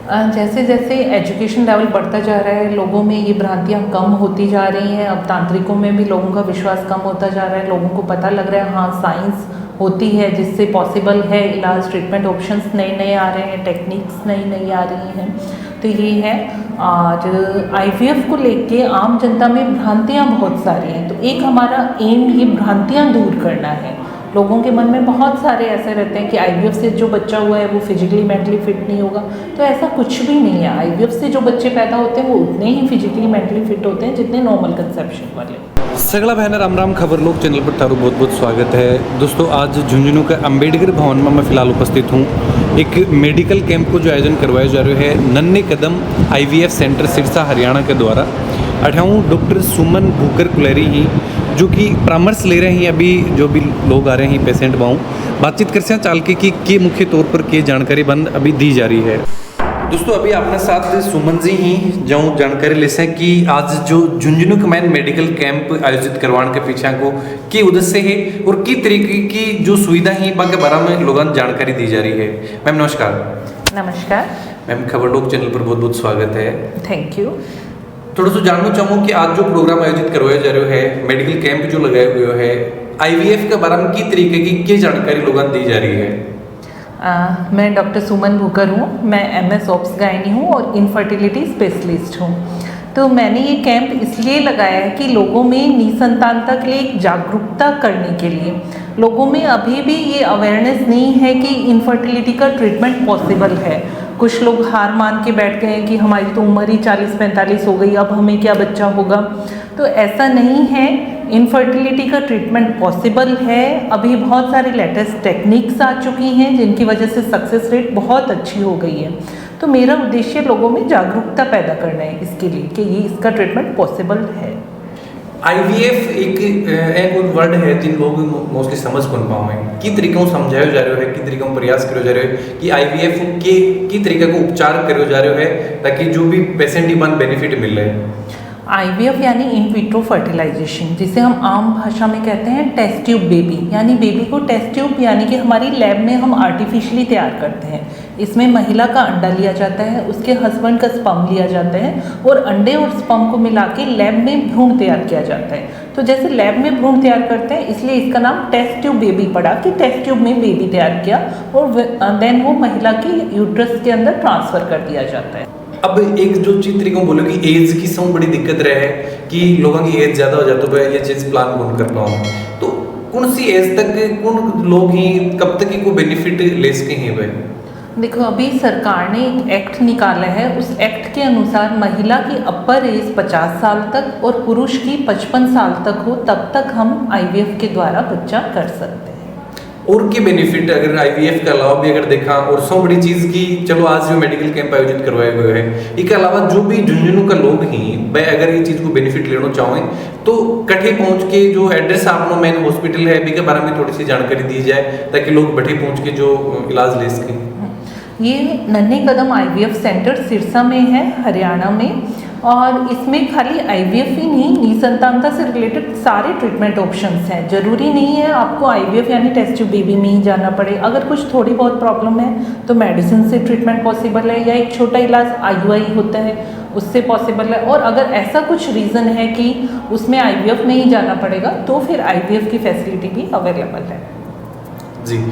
जैसे जैसे education level बढ़ता जा रहा है, लोगों में ये भ्रांतियाँ कम होती जा रही हैं। अब तांत्रिकों में भी लोगों का विश्वास कम होता जा रहा है। लोगों को पता लग रहा है हाँ साइंस होती है जिससे पॉसिबल है इलाज, ट्रीटमेंट ऑप्शंस नए नए आ रहे हैं, टेक्निक्स नई नई आ रही हैं। तो ये है। और आईवीएफ को लेके आम जनता में भ्रांतियाँ बहुत सारी हैं। तो एक हमारा एम ये भ्रांतियाँ दूर करना है। लोगों के मन में बहुत सारे ऐसे रहते हैं कि आईवीएफ से जो बच्चा हुआ है वो फिजिकली मेंटली फिट नहीं होगा। तो ऐसा कुछ भी नहीं है। आईवीएफ से जो बच्चे पैदा होते हैं वो उतने ही फिजिकली मेंटली फिट होते हैं जितने नॉर्मल कंसेप्शन वाले। सगला बहन राम राम, खबर लोग चैनल पर तारू बहुत बहुत स्वागत है। दोस्तों आज झुंझुनू के अम्बेडकर भवन में मैं फ़िलहाल उपस्थित हूँ। एक मेडिकल कैंप को जो आयोजन करवाया जा रहा है नन्हे कदम आईवीएफ सेंटर सिरसा हरियाणा के द्वारा। अठाऊँ डॉक्टर सुमन भूकर कुलेरी ही जो कि परामर्श ले रहे हैं। अभी जो भी लोग आ रहे हैं पेशेंट बाऊँ बातचीत कर से चाल के मुख्य तौर पर के जानकारी बंद अभी दी जा रही है। दोस्तों अभी अपने साथ सुमन जी ही जो जानकारी ले सकें कि आज जो झुंझुनू कमैन मेडिकल कैंप आयोजित करवाने के पीछे को की उद्देश्य है और की तरीके की जो सुविधा है बाकी बारे में लोगों को जानकारी दी जा रही है। मैम नमस्कार। नमस्कार मैम, खबर लोग चैनल पर बहुत बहुत स्वागत है। Thank you. थोड़ा सा जानना चाहूँ कि आज जो प्रोग्राम आयोजित करवाया जा रहा है, मेडिकल कैंप जो लगाए हुए है, आईवीएफ के बारे में की तरीके की जानकारी लोगों को दी जा रही है? मैं डॉक्टर सुमन भूकर हूँ। मैं एमएस ऑप्स गायनी हूँ और इनफर्टिलिटी स्पेशलिस्ट हूँ। तो मैंने ये कैंप इसलिए लगाया है कि लोगों में निसंतानता के लिए एक जागरूकता करने के लिए। लोगों में अभी भी ये अवेयरनेस नहीं है कि इनफर्टिलिटी का ट्रीटमेंट पॉसिबल है। कुछ लोग हार मान के बैठ गए हैं कि हमारी तो उम्र ही 40-45 हो गई, अब हमें क्या बच्चा होगा। तो ऐसा नहीं है, इनफर्टिलिटी का ट्रीटमेंट पॉसिबल है। अभी बहुत सारी लेटेस्ट टेक्निक्स आ चुकी हैं जिनकी वजह से सक्सेस रेट बहुत अच्छी हो गई है। तो मेरा उद्देश्य लोगों में जागरूकता पैदा करना है इसके लिए कि ये इसका ट्रीटमेंट पॉसिबल है। आईवीएफ एक वर्ड है जिन लोग मोस्टली समझ कौन पाओ है कि तरीकों समझाया जा रहा है, कि तरीकों प्रयास करो जा रहा है कि आईवीएफ के तरीके को उपचार करो जा रहा है ताकि जो भी पेशेंट ही बेनिफिट मिल रहा है। आईवीएफ यानी इन विट्रो फर्टिलाइजेशन, जिसे हम आम भाषा में कहते हैं टेस्ट ट्यूब बेबी। यानी बेबी को टेस्ट ट्यूब यानी कि हमारी लैब में हम आर्टिफिशियली तैयार करते हैं। इसमें महिला का अंडा लिया जाता है, उसके हस्बैंड का स्पर्म लिया जाता है और अंडे और स्पर्म को मिला के लैब में भ्रूण तैयार किया जाता है। तो जैसे लैब में भ्रूण तैयार करते हैं इसलिए इसका नाम टेस्ट ट्यूब बेबी पड़ा कि टेस्ट ट्यूब में बेबी तैयार किया और देन वो महिला के यूट्रस के अंदर ट्रांसफ़र कर दिया जाता है। अब एक जो चीज तरीकों बोलो कि एज की सब बड़ी दिक्कत रहे है कि लोगों की एज ज़्यादा हो जाती है, ये चीज़ प्लान कौन कर पाऊँ, तो कौन सी एज तक कौन लोग ही कब तक को बेनिफिट ले सके हैं वह? देखो अभी सरकार ने एक एक्ट निकाला है। उस एक्ट के अनुसार महिला की अपर एज 50 साल तक और पुरुष की 55 साल तक हो तब तक हम आईवीएफ के द्वारा बच्चा कर सकते हैं। और के बेनिफिट अगर आईवीएफ के अलावा भी अगर देखा और सब बड़ी चीज़ की, चलो आज जो मेडिकल कैंप आयोजित करवाए हुए हैं इसके अलावा जो भी झुंझुनू का लोग ही वह अगर ये चीज़ को बेनिफिट लेना चाहें तो कठे पहुंच के जो एड्रेस आपनो मेन हॉस्पिटल है के बारे में थोड़ी सी जानकारी दी जाए ताकि लोग बैठे पहुंच के जो इलाज ले सकें। ये नन्हे कदम आईवीएफ सेंटर सिरसा में है, हरियाणा में। और इसमें खाली आईवीएफ ही नहीं, निसंतानता से रिलेटेड सारे ट्रीटमेंट ऑप्शंस हैं। ज़रूरी नहीं है आपको आईवीएफ यानी टेस्ट ट्यूब बेबी में ही जाना पड़े। अगर कुछ थोड़ी बहुत प्रॉब्लम है तो मेडिसिन से ट्रीटमेंट पॉसिबल है, या एक छोटा इलाज आईयूआई होता है उससे पॉसिबल है। और अगर ऐसा कुछ रीज़न है कि उसमें आईवीएफ में ही जाना पड़ेगा तो फिर आईवीएफ की फैसिलिटी भी अवेलेबल है। जी,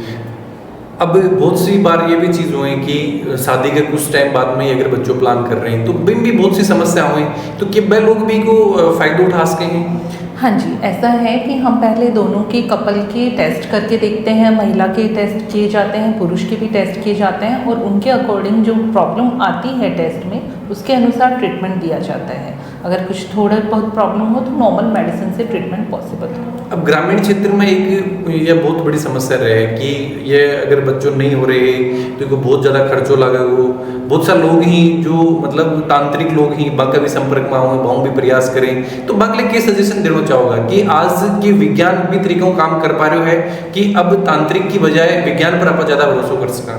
अब बहुत सी बार ये भी चीज़ हुई कि शादी के कुछ टाइम बाद में अगर बच्चों प्लान कर रहे हैं तो भी बहुत सी समस्या हुई, तो क्या वह लोग भी को फ़ायदा उठा सके हैं? हाँ जी, ऐसा है कि हम पहले दोनों के कपल के टेस्ट करके देखते हैं। महिला के टेस्ट किए जाते हैं, पुरुष के भी टेस्ट किए जाते हैं और उनके अकॉर्डिंग जो प्रॉब्लम आती है टेस्ट में उसके अनुसार ट्रीटमेंट दिया जाता है। अगर कुछ थोड़ा बहुत प्रॉब्लम हो तो नॉर्मल मेडिसिन से ट्रीटमेंट पॉसिबल है। अब ग्रामीण क्षेत्र में एक ये बहुत बड़ी समस्या रहे कि ये अगर बच्चों नहीं हो रहे तो इनको बहुत ज़्यादा खर्चों लगा हो। बहुत सारे लोग ही जो मतलब तांत्रिक लोग ही बाका भी संपर्क में आए, भाव भी प्रयास करें, तो बाकले के सजेशन देना चाहूँगा कि आज के विज्ञान भी तरीकों काम कर पा रहे है कि अब तांत्रिक की बजाय विज्ञान पर आप ज़्यादा भरोसा कर सका।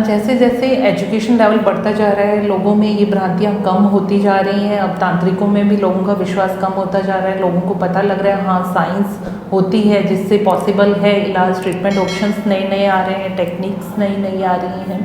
जैसे जैसे एजुकेशन लेवल बढ़ता जा रहा है, लोगों में ये भ्रांतियाँ कम होती जा रही हैं। अब तांत्रिकों में भी लोगों का विश्वास कम होता जा रहा है। लोगों को पता लग रहा है हाँ साइंस होती है जिससे पॉसिबल है इलाज, ट्रीटमेंट ऑप्शंस नए नए आ रहे हैं, टेक्निक्स नई नई आ रही हैं।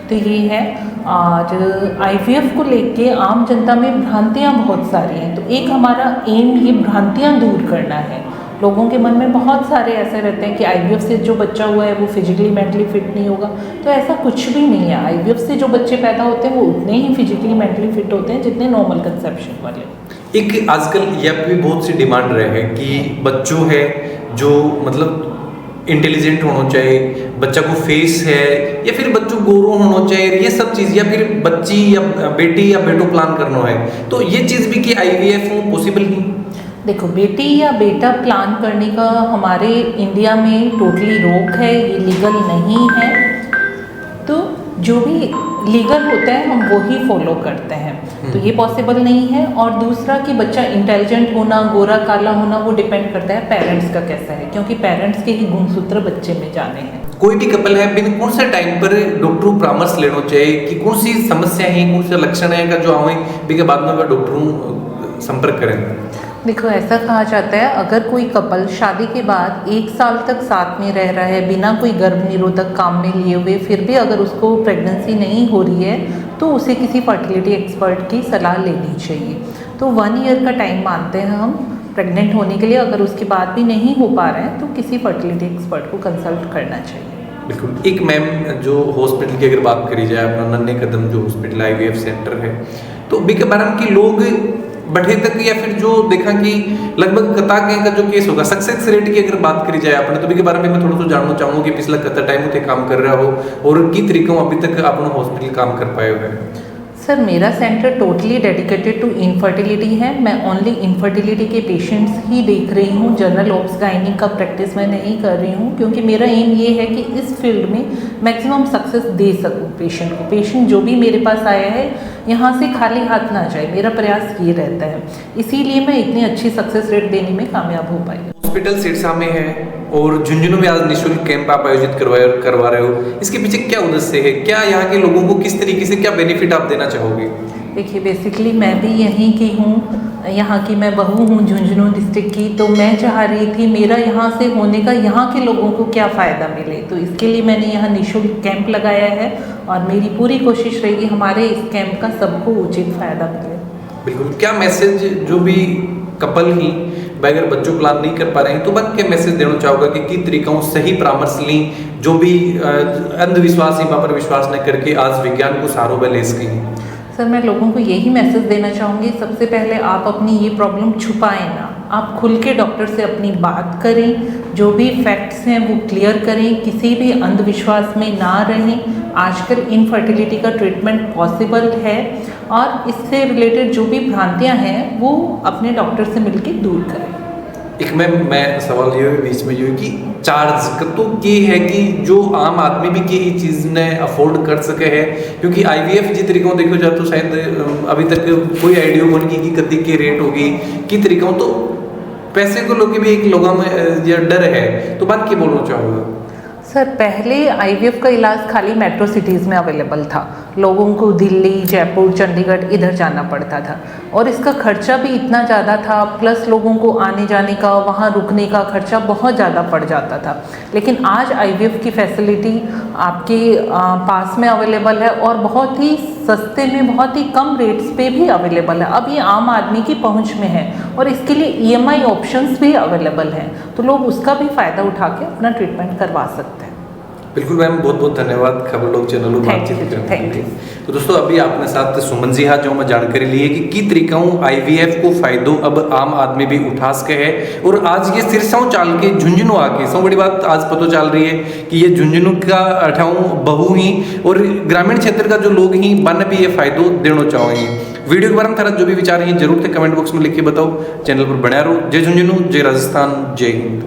तो ये है। और आईवीएफ को लेके आम जनता में भ्रांतियाँ बहुत सारी हैं, तो एक हमारा एम ये भ्रांतियाँ दूर करना है। लोगों के मन में बहुत सारे ऐसे रहते हैं कि आईवीएफ से जो बच्चा हुआ है वो फिजिकली मेंटली फिट नहीं होगा, तो ऐसा कुछ भी नहीं है। आईवीएफ से जो बच्चे पैदा होते हैं वो उतने ही फिजिकली मेंटली फिट होते हैं जितने नॉर्मल कंसेप्शन वाले। एक आजकल यह भी बहुत सी डिमांड रहे है कि बच्चों है जो मतलब इंटेलिजेंट होना चाहिए, बच्चा को फेस है या फिर बच्चों गोरो होना चाहिए, ये सब चीज़, या फिर बच्ची या बेटी या बेटो प्लान करना है, तो ये चीज़ भी कि आईवीएफ पॉसिबल नहीं। देखो, बेटी या बेटा प्लान करने का हमारे इंडिया में टोटली रोक है, ये लीगल नहीं है। तो जो भी लीगल होता है हम वो ही फॉलो करते हैं, तो ये पॉसिबल नहीं है। और दूसरा कि बच्चा इंटेलिजेंट होना, गोरा काला होना, वो डिपेंड करता है पेरेंट्स का कैसा है, क्योंकि पेरेंट्स के ही गुणसूत्र बच्चे में जाने हैं। कोई भी कपल है बिन कौन से टाइम पर डॉक्टर को परामर्श लेना चाहिए कि कौन सी समस्या है, कौन से लक्षण है का जो आवे भी के बाद में वह डॉक्टर संपर्क करें। देखो, ऐसा कहा जाता है अगर कोई कपल शादी के बाद 1 साल तक साथ में रह रहा है बिना कोई गर्भ निरोधक काम में लिए हुए, फिर भी अगर उसको प्रेगनेंसी नहीं हो रही है तो उसे किसी फर्टिलिटी एक्सपर्ट की सलाह लेनी चाहिए। तो 1 ईयर का टाइम मानते हैं हम प्रेग्नेंट होने के लिए। अगर उसके बाद भी नहीं हो पा रहा है तो किसी फर्टिलिटी एक्सपर्ट को कंसल्ट करना चाहिए। बिल्कुल। एक मैम, जो हॉस्पिटल की अगर बात करी जाए, अपना नन्हे कदम जो हॉस्पिटल आईवीएफ सेंटर है, तो बी के बारे में कि लोग बढ़े तक या फिर जो देखा कि लगभग कता का जो केस होगा, सक्सेस रेट की अगर बात करी जाए अपने, तो भी के बारे में मैं थोड़ा सा जानना चाहूँगा कि पिछला कता टाइम उते काम कर रहा हो और की तरीकों अभी तक अपना हॉस्पिटल काम कर पाए हुए। सर, मेरा centre totally dedicated to infertility है। मैं ओनली इनफर्टिलिटी के पेशेंट्स ही देख रही हूँ, जनरल ऑब्स गायनी का प्रैक्टिस मैं नहीं कर रही हूँ, क्योंकि मेरा एम ये है कि इस फील्ड में मैक्सिमम सक्सेस दे सकूँ पेशेंट को। पेशेंट जो भी मेरे पास आया है यहाँ से खाली हाथ ना जाए, मेरा प्रयास ये रहता है, इसीलिए मैं इतनी अच्छी सक्सेस रेट देने में कामयाब हो पाई। हॉस्पिटल सिरसा में है और झुंझुनू में आज निःशुल्क कैंप आप आयोजित करवा रहे हो, इसके पीछे क्या उद्देश्य है? क्या यहाँ के लोगों को किस तरीके से क्या बेनिफिट आप देना चाहोगे? देखिए, बेसिकली मैं भी यहीं की हूँ, यहाँ की मैं बहू हूँ झुंझुनू डिस्ट्रिक्ट की, तो मैं चाह रही थी मेरा यहाँ से होने का यहाँ के लोगों को क्या फ़ायदा मिले, तो इसके लिए मैंने यहाँ निःशुल्क कैंप लगाया है और मेरी पूरी कोशिश रहेगी हमारे इस कैंप का सबको उचित फ़ायदा मिले। बिल्कुल। क्या मैसेज जो भी कपल ही अगर बच्चों प्लान नहीं कर पा रहे हैं तो बन के मैसेज देना चाहोगा कि तरीकों सही परामर्श ली, जो भी अंधविश्वास ही पर विश्वास न करके आज विज्ञान को सहारों में ले सकें? सर, मैं लोगों को यही मैसेज देना चाहूँगी, सबसे पहले आप अपनी ये प्रॉब्लम छुपाएं ना, आप खुल के डॉक्टर से अपनी बात करें, जो भी फैक्ट्स हैं वो क्लियर करें, किसी भी अंधविश्वास में ना रहें। आजकल इनफर्टिलिटी का ट्रीटमेंट पॉसिबल है और इससे रिलेटेड जो भी भ्रांतियाँ हैं वो अपने डॉक्टर से मिलकर दूर करें। एक मैं सवाल ये बीच में ये कि चार्ज तो ये है कि जो आम आदमी भी की चीज़ ने अफोर्ड कर सके है, क्योंकि आईवीएफ जिस तरीकों देखो जाए तो शायद अभी तक कोई आइडिया बन की कति के रेट होगी कि तरीकों, तो पैसे को लोग भी एक लोगों में ये डर है, तो बात क्या बोलना चाहूँगा? सर, पहले आईवीएफ का इलाज खाली मेट्रो सिटीज़ में अवेलेबल था, लोगों को दिल्ली, जयपुर, चंडीगढ़ इधर जाना पड़ता था और इसका खर्चा भी इतना ज़्यादा था, प्लस लोगों को आने जाने का, वहाँ रुकने का खर्चा बहुत ज़्यादा पड़ जाता था। लेकिन आज आईवीएफ की फैसिलिटी आपके पास में अवेलेबल है और बहुत ही सस्ते में, बहुत ही कम रेट्स पे भी अवेलेबल है। अब ये आम आदमी की पहुंच में है और इसके लिए ईएमआई ऑप्शंस भी अवेलेबल हैं, तो लोग उसका भी फ़ायदा उठा के अपना ट्रीटमेंट करवा सकते हैं। बिल्कुल मैम, बहुत बहुत धन्यवाद खबर लोग चैनल में बातचीत करने के लिए। तो दोस्तों, अभी आपने साथ सुमन जी हाथ जो मैं जानकारी ली है कि तरीकों आईवीएफ को फायदों अब आम आदमी भी उठा सके है और आज ये सिरसाओं चाल के झुंझुनू आके सब बड़ी बात आज पता चल रही है कि ये झुंझुनू का अठाऊं बहू ही और ग्रामीण क्षेत्र का जो लोग ही बन भी ये फायदों देना चाहेंगे। वीडियो के बारे में थारा जो भी विचार हैं जरूर से कमेंट बॉक्स में लिख के बताओ। चैनल पर बना रहो। जय झुंझुनू, जय राजस्थान, जय हिंद।